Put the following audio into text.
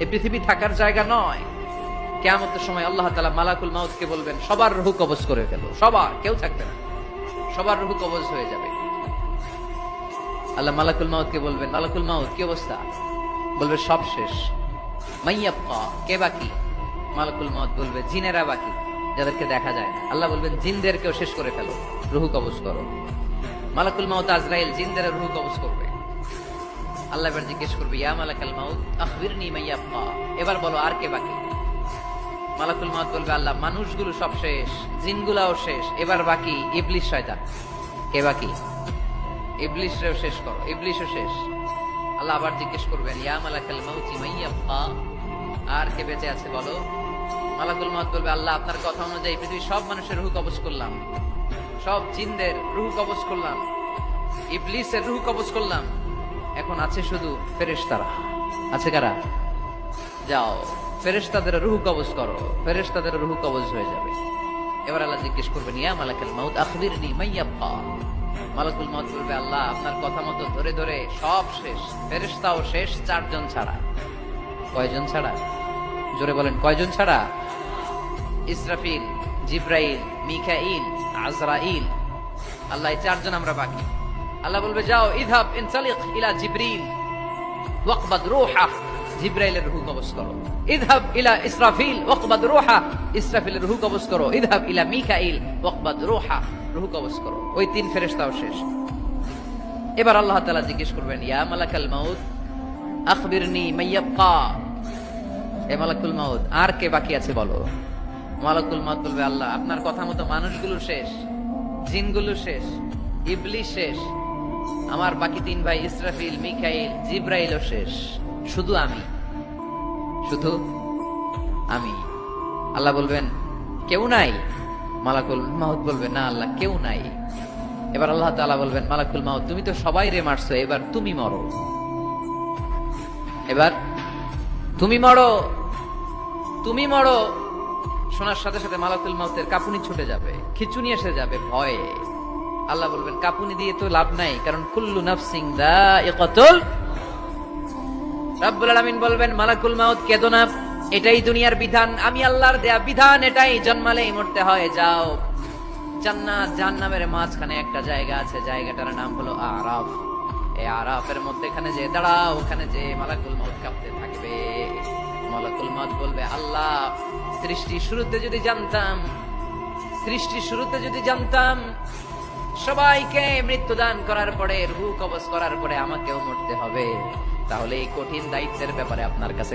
এই পৃথিবী থাকার জায়গা নয়। কিয়ামতের সময় আল্লাহ তাআলা মালাকুল মাউতকে বলবেন, সবার রূহ কবজ করে ফেলো, সবার, কেউ থাকবে না, সবার রূহ কবজ হয়ে যাবে। আল্লাহ মালাকুল মাউতকে বলবেন, মালাকুল মাউত কি অবস্থা? বলবে সব শেষ। মাইয়াবকা, কে বাকি? মালাকুল মাউত বলবে জিনেরা বাকি, যাদেরকে দেখা যায় না। আল্লাহ বলবেন জিনদেরকেও শেষ করে ফেলো, রূহ কবজ করো। মালাকুল মাউত আজরাইল জিনদের রূহ কবজ করবে। আল্লাহ এবার জিজ্ঞেস করবে, ইয়া মালাকাল মাউত আখবিরনি মাইয়াবকা, এবার বলো আর কে বাকি? মালাকুল মাউত বলবে, আল্লাহ মানুষগুলো সব শেষ, জিনগুলাও শেষ, এবার বাকি ইবলিস শয়তান। কে বাকি? ইবলিসরেও শেষ করো, ইবলিসও শেষ। আল্লাহ আবার জিজ্ঞেস করবেন, ইয়া মালাকাল মাউতি মাইয়াবকা, আর কে বেঁচে আছে বলো? মালাকুল মাউত বলবে, আল্লাহ আপনার কথা অনুযায়ী পৃথিবীর সব মানুষের রূহ কবজ করলাম, সব জিনদের রূহ কবজ করলাম, ইবলিসের রূহ কবজ করলাম, এখন আছে শুধু ফেরেশতারা। আছে কারা? যাও ফেরেশতাদের রূহ কবজ করো, ফেরেশতাদের রূহ কবজ হয়ে যাবে। এবার আল্লাহ জিজ্ঞেস করবেন, ইয়া মালাকাল মাউত আখবিরনি মাইয়াবকা। মালাকুল মাউত বলবে, আল্লাহ আপনার কথা মতো ধরে ধরে সব শেষ, ফেরেশতাও শেষ, 4 জন ছাড়া। কয়জন ছাড়া? জোরে বলেন, কয়জন ছাড়া? ইসরাফিল, জিব্রাইল, মিকাইল, আজরাইল। আল্লাহ এই 4 জন আমরা বাকি। আল্লাহ বলবে, যাও ইযহাব ইনতালিক ইলা জিবরিল ওয়াকবাদ রূহা, জিব্রাইলের রূহ কবজ করো। ইযহাব ইলা ইসরাফিল ওয়াকবাদ রূহা, ইসরাফিলের রূহ কবজ করো। ইযহাব ইলা মিকাইল ওয়াকবাদ রূহা, রূহ কবজ করো। ওই 3 ফেরেশতাও শেষ। এবার আল্লাহ তাআলা জিজ্ঞেস করবেন, ইয়া মালাকাল মাউত আখবিরনি মাইয়াবকা, হে মালাকুল মাউত আর কে বাকি আছে বলো? মালাকুল মাউত বলবে, আল্লাহ আপনার কথা মতো মানুষগুলো শেষ, জিনগুলো শেষ, ইবলিস শেষ, আমার বাকি 3 ভাই ইসরাফিল, মিকাইল, জিব্রাইলও শেষ, শুধু আমি, শুধু আমি। আল্লাহ বলবেন, কেউ নাই? মালাকুল মাউত বলবে, না আল্লাহ কেউ নাই। এবার আল্লাহ তাআলা বলবেন, মালাকুল মাউত তুমি তো সবাই রে মারছো, এবার তুমি মরো, এবার তুমি মরো, তুমি মরো। শোনার সাথে সাথে মালাকুল মাউতের কাঁপুনি ছুটে যাবে, খিঁচুনি এসে যাবে ভয়ে। আল্লাহ বলবেন, কাঁপুনি দিয়ে তো লাভ নাই, কারণ কুল্লু নাফসিন যায়িকাতুল। রব্বুল আলামিন বলবেন, মালাকুল মাউত কেঁদো না, এটাই দুনিয়ার বিধান, আমি আল্লাহর দেয়া বিধান, এটাই, জন্মালেই মরতে হয়। যাও, জান্নাত জাহান্নামের মাঝখানে একটা জায়গা আছে, জায়গাটার নাম হলো আরাফ। এই আরাফের মধ্যেখানে যে দাঁড়াও, ওখানে যে মালাকুল মাউত কাঁপতে থাকবে। মালাকুল মাউত বলবে, আল্লাহ সৃষ্টির শুরুতে যদি জানতাম, সৃষ্টির শুরুতে যদি জানতাম সবাইকে মৃত্যুদান করার পরে, রূহ কবজ করার পরে আমাকেও মরতে হবে, তাহলে এই কঠিন দায়িত্বের ব্যাপারে আপনার কাছে